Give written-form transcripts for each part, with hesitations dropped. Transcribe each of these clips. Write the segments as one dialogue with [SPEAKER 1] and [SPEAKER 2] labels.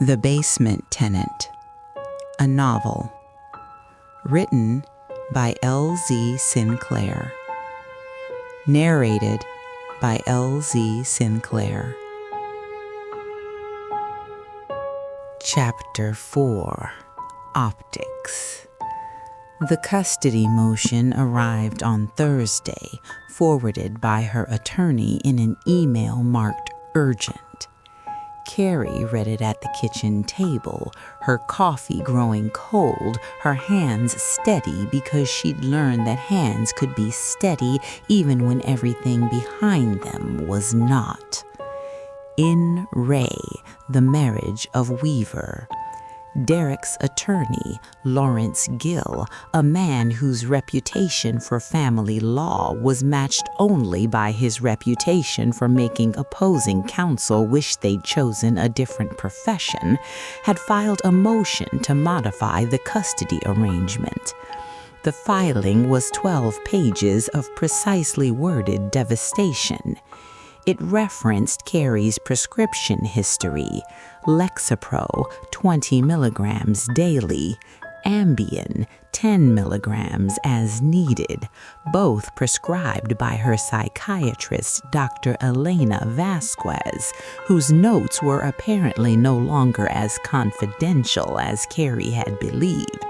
[SPEAKER 1] The Basement Tenant, a novel, written by L.Z. Sinclaire, narrated by L.Z. Sinclaire. Chapter 4, Optics. The custody motion arrived on Thursday, forwarded by her attorney in an email marked urgent. Carrie read it at the kitchen table, her coffee growing cold, her hands steady because she'd learned that hands could be steady even when everything behind them was not. In Ray, the marriage of Weaver. Derek's attorney, Lawrence Gill, a man whose reputation for family law was matched only by his reputation for making opposing counsel wish they'd chosen a different profession, had filed a motion to modify the custody arrangement. The filing was 12 pages of precisely worded devastation. It referenced Carrie's prescription history: Lexapro, 20 milligrams daily, Ambien, 10 milligrams as needed, both prescribed by her psychiatrist, Dr. Elena Vasquez, whose notes were apparently no longer as confidential as Carrie had believed.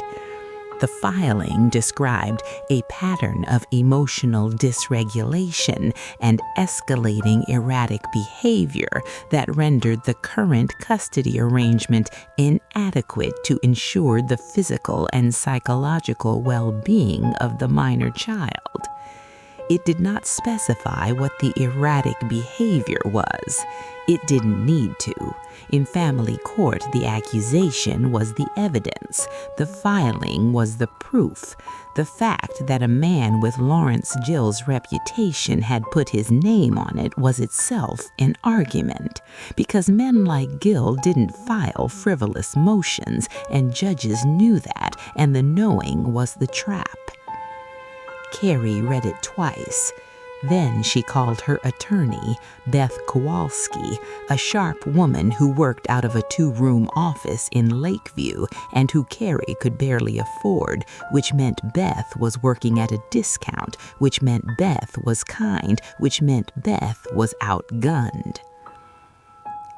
[SPEAKER 1] The filing described a pattern of emotional dysregulation and escalating erratic behavior that rendered the current custody arrangement inadequate to ensure the physical and psychological well-being of the minor child. It did not specify what the erratic behavior was. It didn't need to. In family court, the accusation was the evidence. The filing was the proof. The fact that a man with Lawrence Gill's reputation had put his name on it was itself an argument, because men like Gill didn't file frivolous motions, and judges knew that, and the knowing was the trap. Carrie read it twice. Then she called her attorney, Beth Kowalski, a sharp woman who worked out of a 2-room office in Lakeview and who Carrie could barely afford, which meant Beth was working at a discount, which meant Beth was kind, which meant Beth was outgunned.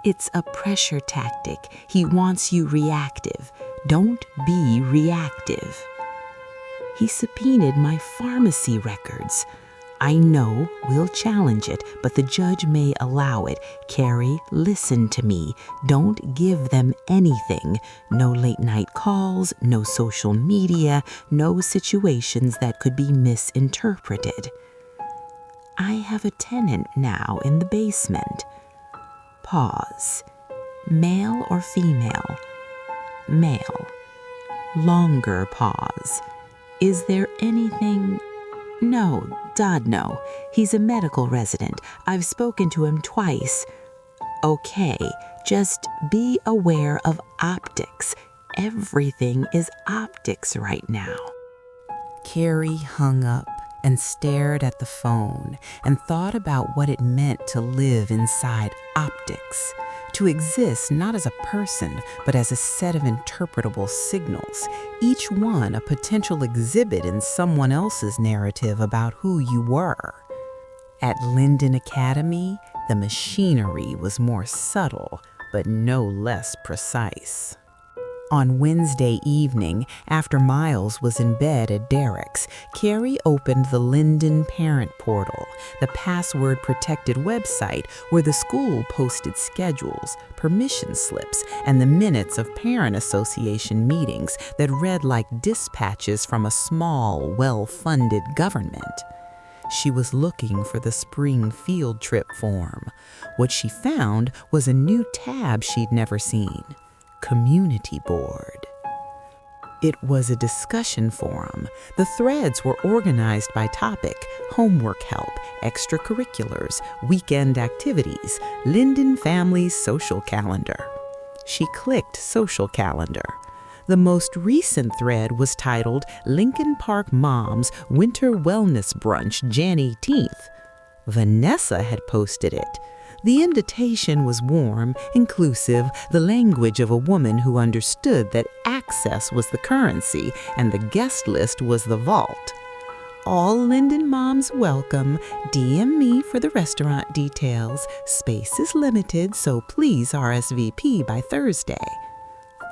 [SPEAKER 1] It's a pressure tactic. He wants you reactive. Don't be reactive. He subpoenaed my pharmacy records. I know we'll challenge it, but the judge may allow it. Carrie, listen to me. Don't give them anything. No late-night calls, no social media, no situations that could be misinterpreted. I have a tenant now in the basement. Pause. Male or female? Male. Longer pause. Is there anything? No, Dodd, no. He's a medical resident. I've spoken to him twice. Okay, just be aware of optics. Everything is optics right now. Carrie hung up and stared at the phone and thought about what it meant to live inside optics. To exist not as a person, but as a set of interpretable signals, each one a potential exhibit in someone else's narrative about who you were. At Linden Academy, the machinery was more subtle, but no less precise. On Wednesday evening, after Miles was in bed at Derek's, Carrie opened the Linden Parent Portal, the password-protected website where the school posted schedules, permission slips, and the minutes of parent association meetings that read like dispatches from a small, well-funded government. She was looking for the spring field trip form. What she found was a new tab she'd never seen. Community board. It was a discussion forum. The threads were organized by topic: homework help, extracurriculars, weekend activities, Linden family's social calendar. She clicked social calendar. The most recent thread was titled Lincoln Park Moms Winter Wellness Brunch Jan 18th. Vanessa had posted it. The invitation was warm, inclusive, the language of a woman who understood that access was the currency and the guest list was the vault. All Linden moms welcome. DM me for the restaurant details. Space is limited, so please RSVP by Thursday.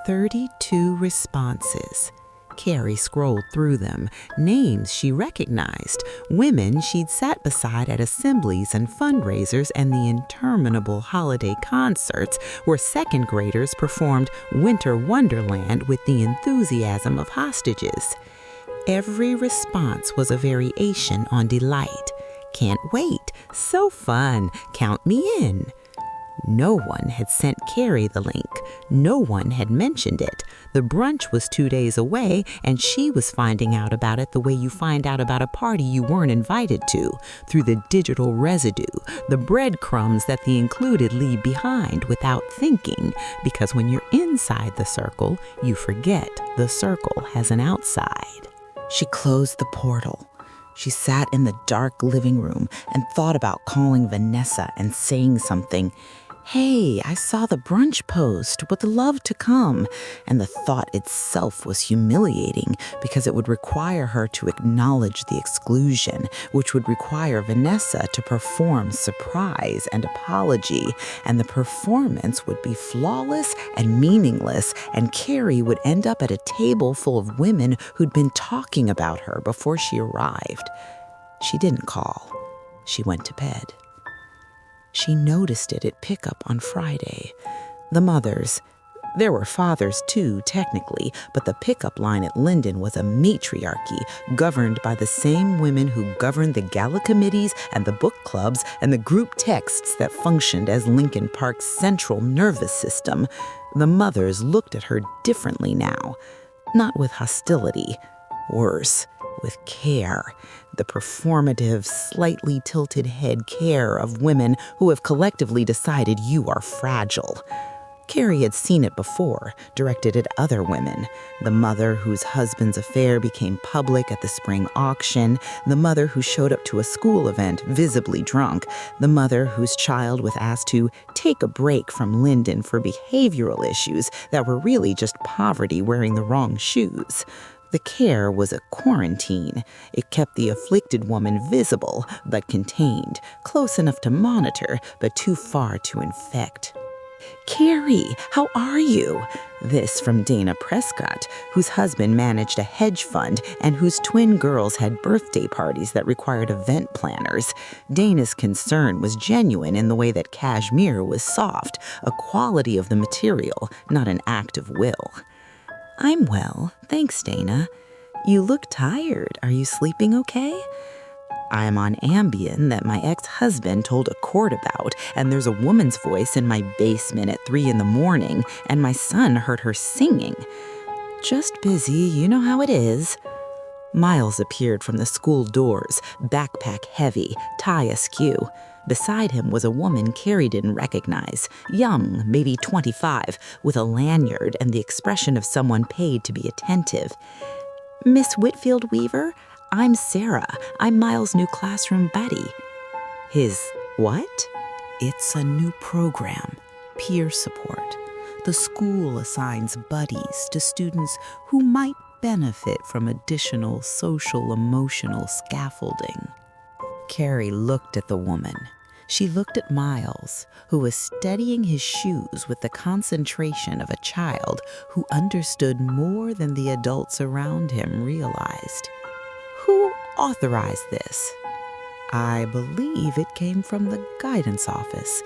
[SPEAKER 1] 32 responses. Carrie scrolled through them. Names she recognized. Women she'd sat beside at assemblies and fundraisers and the interminable holiday concerts where second graders performed Winter Wonderland with the enthusiasm of hostages. Every response was a variation on delight. Can't wait. So fun. Count me in. No one had sent Carrie the link. No one had mentioned it. The brunch was 2 days away, and she was finding out about it the way you find out about a party you weren't invited to, through the digital residue, the breadcrumbs that the included leave behind without thinking, because when you're inside the circle, you forget the circle has an outside. She closed the portal. She sat in the dark living room and thought about calling Vanessa and saying something. Hey, I saw the brunch post. Would love to come. And the thought itself was humiliating because it would require her to acknowledge the exclusion, which would require Vanessa to perform surprise and apology. And the performance would be flawless and meaningless, and Carrie would end up at a table full of women who'd been talking about her before she arrived. She didn't call. She went to bed. She noticed it at pickup on Friday. The mothers, there were fathers too, technically, but the pickup line at Linden was a matriarchy governed by the same women who governed the gala committees and the book clubs and the group texts that functioned as Lincoln Park's central nervous system. The mothers looked at her differently now, not with hostility. Worse, with care, the performative, slightly tilted head care of women who have collectively decided you are fragile. Carrie had seen it before, directed at other women. The mother whose husband's affair became public at the spring auction, the mother who showed up to a school event visibly drunk, the mother whose child was asked to take a break from Linden for behavioral issues that were really just poverty wearing the wrong shoes. The care was a quarantine. It kept the afflicted woman visible, but contained, close enough to monitor, but too far to infect. Carrie, how are you? This from Dana Prescott, whose husband managed a hedge fund and whose twin girls had birthday parties that required event planners. Dana's concern was genuine in the way that cashmere was soft, a quality of the material, not an act of will. I'm well, thanks, Dana. You look tired. Are you sleeping okay? I'm on Ambien that my ex-husband told a court about, and there's a woman's voice in my basement at 3 a.m, and my son heard her singing. Just busy, you know how it is. Miles appeared from the school doors, backpack heavy, tie askew. Beside him was a woman Carrie didn't recognize, young, maybe 25, with a lanyard and the expression of someone paid to be attentive. Miss Whitfield Weaver, I'm Sarah. I'm Miles' new classroom buddy. His what? It's a new program, peer support. The school assigns buddies to students who might benefit from additional social-emotional scaffolding. Carrie looked at the woman. She looked at Miles, who was steadying his shoes with the concentration of a child who understood more than the adults around him realized. Who authorized this? I believe it came from the guidance office.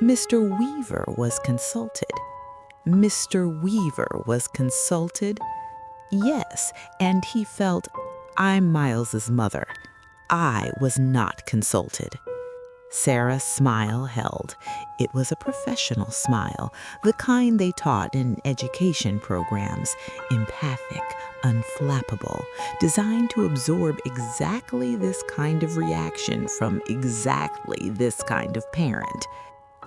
[SPEAKER 1] Mr. Weaver was consulted. Mr. Weaver was consulted? Yes, and he felt, I'm Miles's mother. I was not consulted. Sarah's smile held. It was a professional smile, the kind they taught in education programs, empathic, unflappable, designed to absorb exactly this kind of reaction from exactly this kind of parent.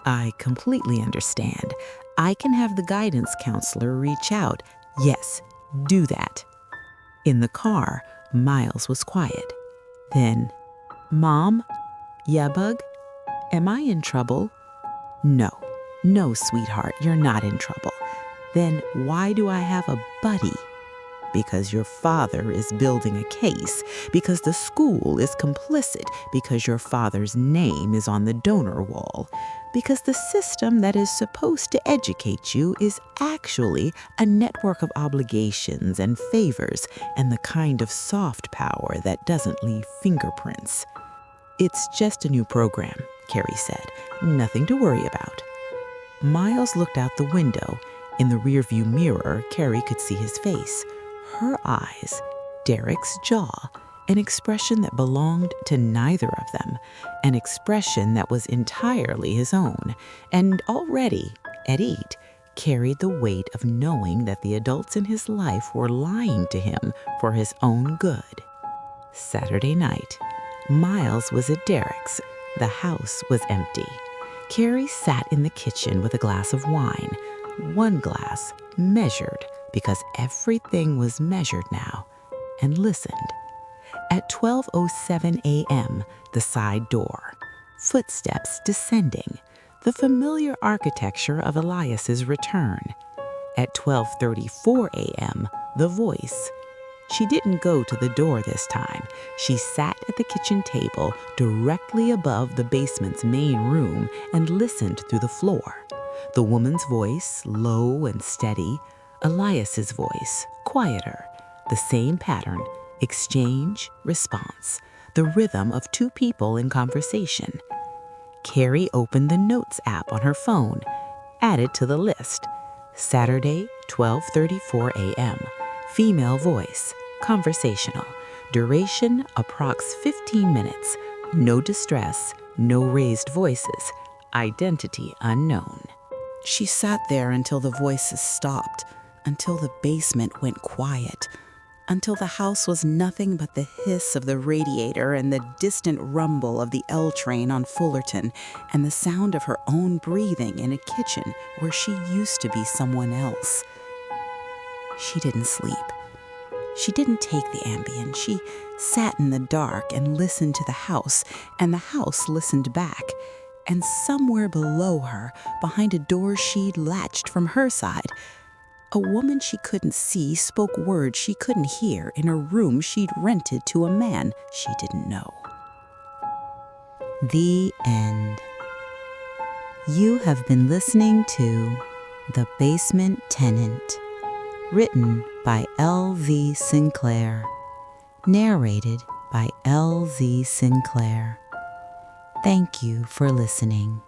[SPEAKER 1] I completely understand. I can have the guidance counselor reach out. Yes, do that. In the car, Miles was quiet. Then, Mom? Yeah, Bug? Am I in trouble? No, no, sweetheart, you're not in trouble. Then why do I have a buddy? Because your father is building a case, because the school is complicit, because your father's name is on the donor wall, because the system that is supposed to educate you is actually a network of obligations and favors and the kind of soft power that doesn't leave fingerprints. It's just a new program, Carrie said. Nothing to worry about. Miles looked out the window. In the rearview mirror, Carrie could see his face, her eyes, Derek's jaw, an expression that belonged to neither of them, an expression that was entirely his own, and already, at 8, carried the weight of knowing that the adults in his life were lying to him for his own good. Saturday night, Miles was at Derek's. The house was empty. Carrie sat in the kitchen with a glass of wine, one glass measured because everything was measured now, and listened. At 12:07 a.m., the side door, footsteps descending, the familiar architecture of Elias's return. At 12:34 a.m., the voice. She didn't go to the door this time. She sat at the kitchen table directly above the basement's main room and listened through the floor. The woman's voice, low and steady. Elias's voice, quieter. The same pattern, exchange, response. The rhythm of two people in conversation. Carrie opened the Notes app on her phone, added to the list. Saturday, 12:34 a.m. Female voice, conversational. Duration, approx 15 minutes. No distress, no raised voices. Identity unknown. She sat there until the voices stopped, until the basement went quiet, until the house was nothing but the hiss of the radiator and the distant rumble of the L train on Fullerton and the sound of her own breathing in a kitchen where she used to be someone else. She didn't sleep. She didn't take the Ambien. She sat in the dark and listened to the house, and the house listened back. And somewhere below her, behind a door she'd latched from her side, a woman she couldn't see spoke words she couldn't hear in a room she'd rented to a man she didn't know. The end. You have been listening to The Basement Tenant, written by L.V. Sinclaire, narrated by L.V. Sinclaire. Thank you for listening.